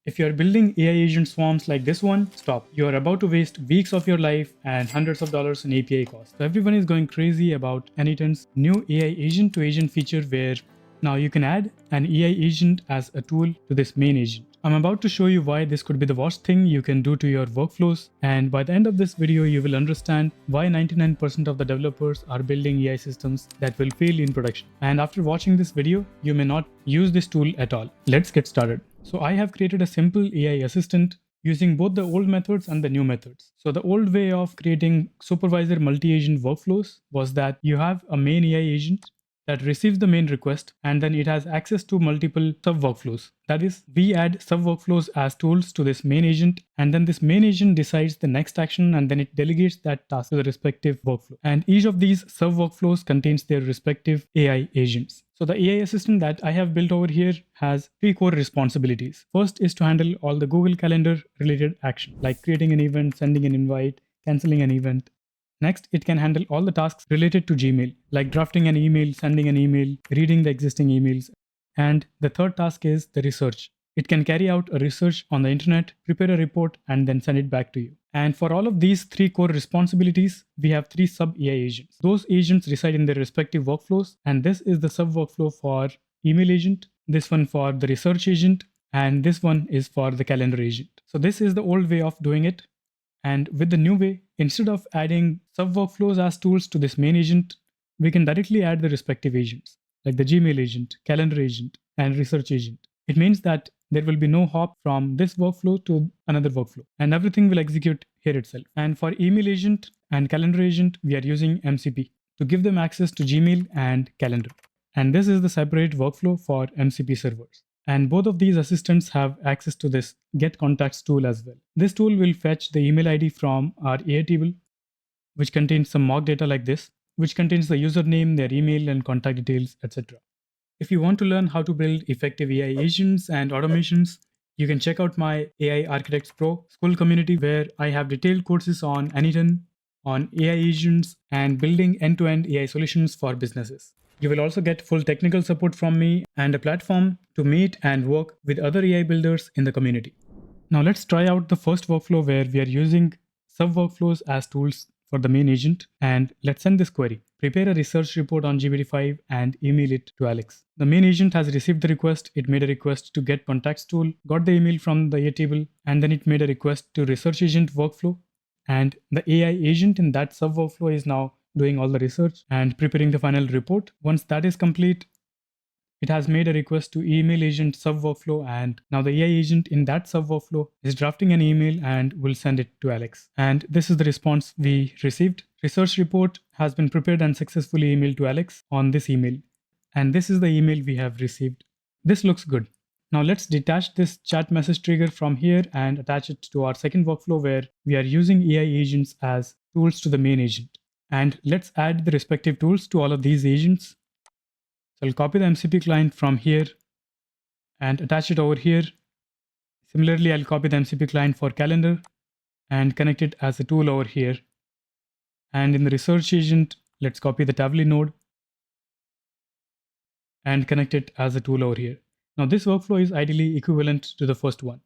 If you are building AI agent swarms like this one, stop. You are about to waste weeks of your life and hundreds of dollars in API costs. So everyone is going crazy about n8n's new AI agent to agent feature where now you can add an AI agent as a tool to this main agent. I'm about to show you why this could be the worst thing you can do to your workflows, and by the end of this video you will understand why 99% of the developers are building AI systems that will fail in production. And after watching this video, you may not use this tool at all. Let's get started. So I have created a simple AI assistant using both the old methods and the new methods. So the old way of creating supervisor multi-agent workflows was that you have a main AI agent that receives the main request, and then it has access to multiple sub workflows. That is, we add sub workflows as tools to this main agent, and then this main agent decides the next action, and then it delegates that task to the respective workflow. And each of these sub workflows contains their respective AI agents. So the AI assistant that I have built over here has three core responsibilities. First is to handle all the Google Calendar related action, like creating an event, sending an invite, canceling an event. Next, it can handle all the tasks related to Gmail, like drafting an email, sending an email, reading the existing emails. And the third task is the research. It can carry out a research on the internet, prepare a report, and then send it back to you. And for all of these three core responsibilities, we have three sub-AI agents. Those agents reside in their respective workflows, and this is the sub-workflow for email agent, this one for the research agent, and this one is for the calendar agent. So this is the old way of doing it. And with the new way, instead of adding sub-workflows as tools to this main agent, we can directly add the respective agents, like the Gmail agent, calendar agent, and research agent. It means that there will be no hop from this workflow to another workflow, and everything will execute here itself. And for email agent and calendar agent, we are using MCP to give them access to Gmail and calendar. And this is the separate workflow for MCP servers. And both of these assistants have access to this get contacts tool as well. This tool will fetch the email ID from our AI table, which contains some mock data like this, which contains the username, their email, and contact details, etc. If you want to learn how to build effective AI agents and automations, you can check out my AI Architects Pro Skool community, where I have detailed courses on n8n, on AI agents, and building end-to-end AI solutions for businesses. You will also get full technical support from me and a platform to meet and work with other AI builders in the community. Now let's try out the first workflow where we are using sub-workflows as tools for the main agent, and let's send this query. Prepare a research report on GPT-5 and email it to Alex. The main agent has received the request. It made a request to get contacts tool, got the email from the AI table, and then it made a request to research agent workflow. And the AI agent in that sub workflow is now doing all the research and preparing the final report. Once that is complete, it has made a request to email agent sub workflow, and now the AI agent in that sub workflow is drafting an email and will send it to Alex. And this is the response we received. Research report has been prepared and successfully emailed to Alex on this email. And this is the email we have received. This looks good. Now let's detach this chat message trigger from here and attach it to our second workflow where we are using AI agents as tools to the main agent. And let's add the respective tools to all of these agents. So I'll copy the MCP client from here and attach it over here. Similarly, I'll copy the MCP client for calendar and connect it as a tool over here. And in the research agent, let's copy the Tavily node and connect it as a tool over here. Now this workflow is ideally equivalent to the first one.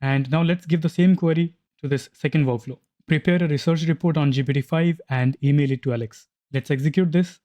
And now let's give the same query to this second workflow. Prepare a research report on GPT-5 and email it to Alex. Let's execute this.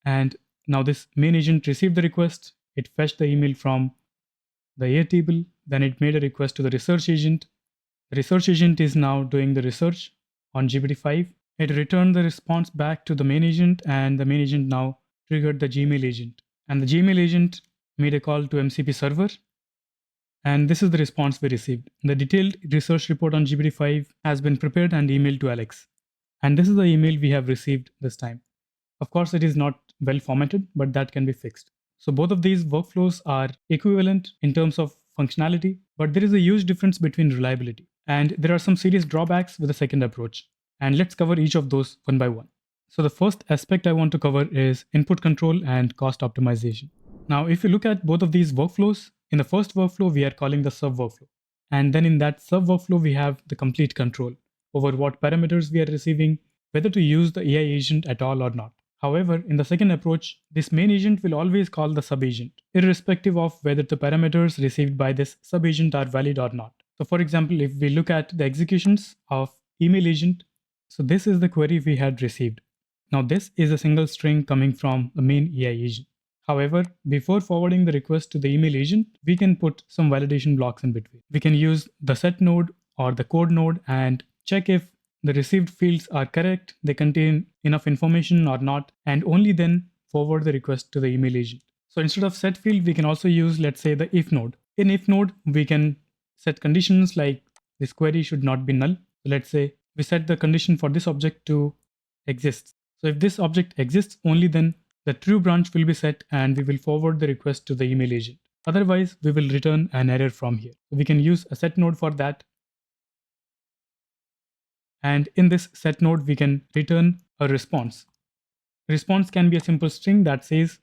And now this main agent received the request. It fetched the email from the AI table. Then it made a request to the research agent. The research agent is now doing the research on GPT-5. It returned the response back to the main agent, and the main agent now triggered the Gmail agent. And the Gmail agent made a call to MCP server. And this is the response we received. The detailed research report on GPT-5 has been prepared and emailed to Alex. And this is the email we have received this time. Of course, it is not well formatted, but that can be fixed. So both of these workflows are equivalent in terms of functionality, but there is a huge difference between reliability. And there are some serious drawbacks with the second approach. And let's cover each of those one by one. So the first aspect I want to cover is input control and cost optimization. Now, if you look at both of these workflows, in the first workflow, we are calling the sub workflow. And then in that sub workflow, we have the complete control over what parameters we are receiving, whether to use the AI agent at all or not. However, in the second approach, this main agent will always call the sub-agent, irrespective of whether the parameters received by this sub-agent are valid or not. So for example, if we look at the executions of email agent, so this is the query we had received. Now this is a single string coming from the main AI agent. However, before forwarding the request to the email agent, we can put some validation blocks in between. We can use the set node or the code node and check if the received fields are correct, they contain enough information or not, and only then forward the request to the email agent. So instead of set field, we can also use, let's say, the if node. In if node, we can set conditions like this query should not be null. So let's say we set the condition for this object to exist. So if this object exists, only then the true branch will be set and we will forward the request to the email agent. Otherwise, we will return an error from here. So we can use a set node for that. And in this set node, we can return a response. Response can be a simple string that says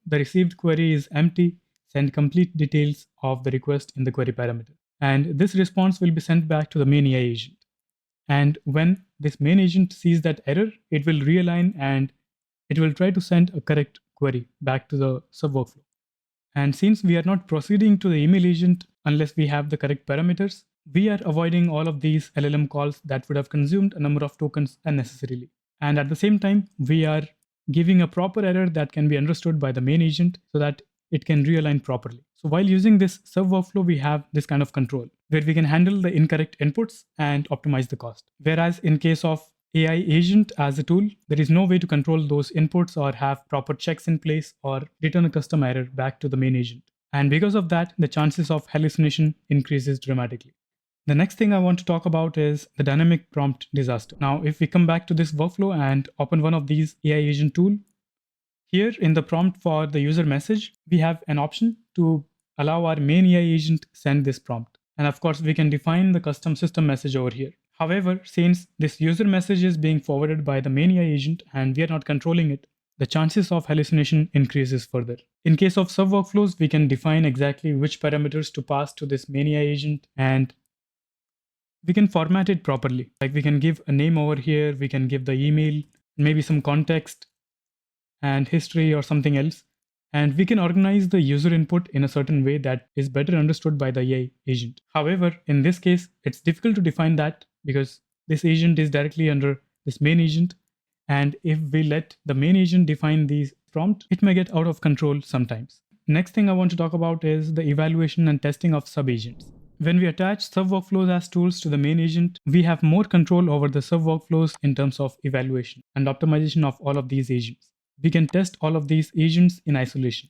the received query is empty, send complete details of the request in the query parameter. And this response will be sent back to the main AI agent. And when this main agent sees that error, it will realign and it will try to send a correct query back to the sub workflow. And since we are not proceeding to the email agent unless we have the correct parameters, we are avoiding all of these LLM calls that would have consumed a number of tokens unnecessarily. And at the same time, we are giving a proper error that can be understood by the main agent so that it can realign properly. So while using this sub workflow, we have this kind of control where we can handle the incorrect inputs and optimize the cost. Whereas in case of AI agent as a tool, there is no way to control those inputs or have proper checks in place or return a custom error back to the main agent. And because of that, the chances of hallucination increases dramatically. The next thing I want to talk about is the dynamic prompt disaster. Now, if we come back to this workflow and open one of these AI agent tool, here in the prompt for the user message, we have an option to allow our main AI agent send this prompt. And of course, we can define the custom system message over here. However, since this user message is being forwarded by the main AI agent and we are not controlling it, the chances of hallucination increases further. In case of sub workflows, we can define exactly which parameters to pass to this main AI agent and we can format it properly. Like we can give a name over here, we can give the email, maybe some context and history or something else. And we can organize the user input in a certain way that is better understood by the AI agent. However, in this case, it's difficult to define that because this agent is directly under this main agent. And if we let the main agent define these prompts, it may get out of control sometimes. Next thing I want to talk about is the evaluation and testing of sub-agents. When we attach sub-workflows as tools to the main agent, we have more control over the sub-workflows in terms of evaluation and optimization of all of these agents. We can test all of these agents in isolation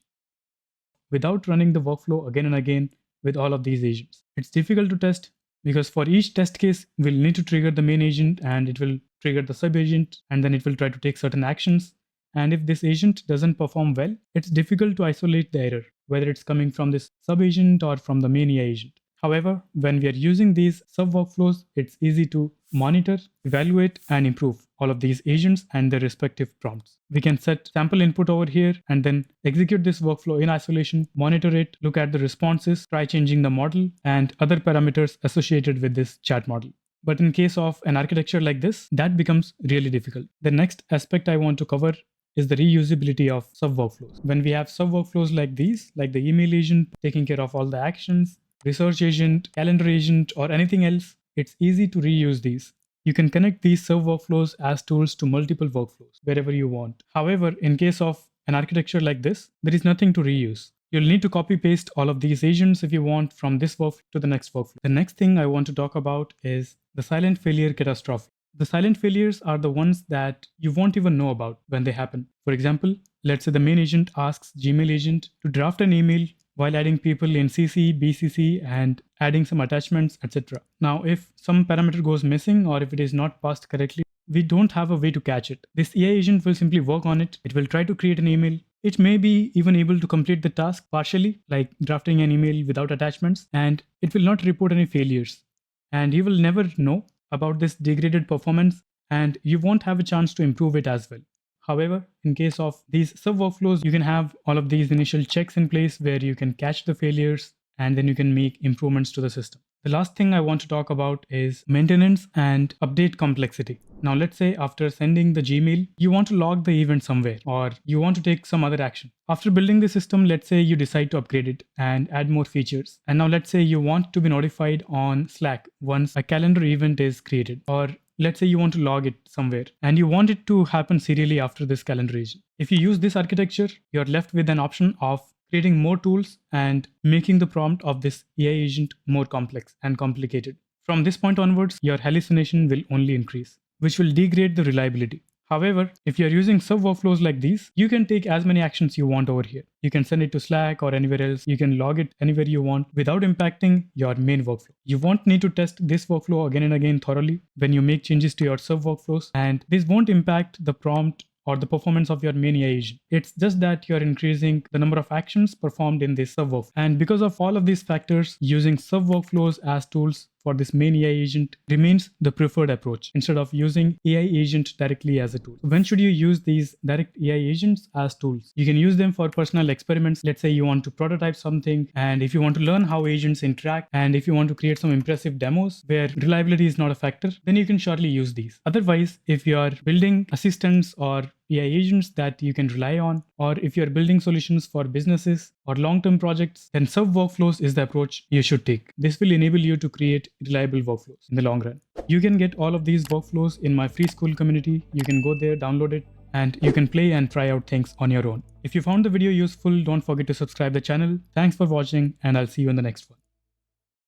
without running the workflow again and again with all of these agents. It's difficult to test because for each test case, we'll need to trigger the main agent and it will trigger the sub-agent and then it will try to take certain actions. And if this agent doesn't perform well, it's difficult to isolate the error, whether it's coming from this sub-agent or from the main AI agent. However, when we are using these sub-workflows, it's easy to monitor, evaluate, and improve all of these agents and their respective prompts. We can set sample input over here and then execute this workflow in isolation, monitor it, look at the responses, try changing the model, and other parameters associated with this chat model. But in case of an architecture like this, that becomes really difficult. The next aspect I want to cover is the reusability of sub-workflows. When we have sub-workflows like these, like the email agent taking care of all the actions, research agent, calendar agent, or anything else, it's easy to reuse these. You can connect these sub-workflows as tools to multiple workflows wherever you want. However, in case of an architecture like this, there is nothing to reuse. You'll need to copy paste all of these agents if you want from this workflow to the next workflow. The next thing I want to talk about is the silent failure catastrophe. The silent failures are the ones that you won't even know about when they happen. For example, let's say the main agent asks Gmail agent to draft an email while adding people in CC, BCC, and adding some attachments, etc. Now, if some parameter goes missing or if it is not passed correctly, we don't have a way to catch it. This AI agent will simply work on it. It will try to create an email. It may be even able to complete the task partially, like drafting an email without attachments, and it will not report any failures. And you will never know about this degraded performance, and you won't have a chance to improve it as well. However, in case of these sub workflows, you can have all of these initial checks in place where you can catch the failures and then you can make improvements to the system. The last thing I want to talk about is maintenance and update complexity. Now, let's say after sending the Gmail, you want to log the event somewhere, or you want to take some other action. After building the system, let's say you decide to upgrade it and add more features. And now let's say you want to be notified on Slack once a calendar event is created, or let's say you want to log it somewhere and you want it to happen serially after this calendar agent. If you use this architecture, you're left with an option of creating more tools and making the prompt of this AI agent more complex and complicated. From this point onwards, your hallucination will only increase, which will degrade the reliability. However, if you're using sub workflows like these, you can take as many actions you want over here. You can send it to Slack or anywhere else. You can log it anywhere you want without impacting your main workflow. You won't need to test this workflow again and again thoroughly when you make changes to your sub workflows, and this won't impact the prompt or the performance of your main AI agent. It's just that you're increasing the number of actions performed in this sub workflow. And because of all of these factors, using sub workflows as tools for this main AI agent remains the preferred approach instead of using AI agent directly as a tool. When should you use these direct AI agents as tools? You can use them for personal experiments. Let's say you want to prototype something, and if you want to learn how agents interact, and if you want to create some impressive demos where reliability is not a factor, then you can surely use these. Otherwise, if you are building assistants or AI agents that you can rely on, or if you're building solutions for businesses or long-term projects, then sub workflows is the approach you should take. This will enable you to create reliable workflows in the long run. You can get all of these workflows in my free Skool community. You can go there, download it, and you can play and try out things on your own. If you found the video useful, don't forget to subscribe the channel. Thanks for watching, and I'll see you in the next one.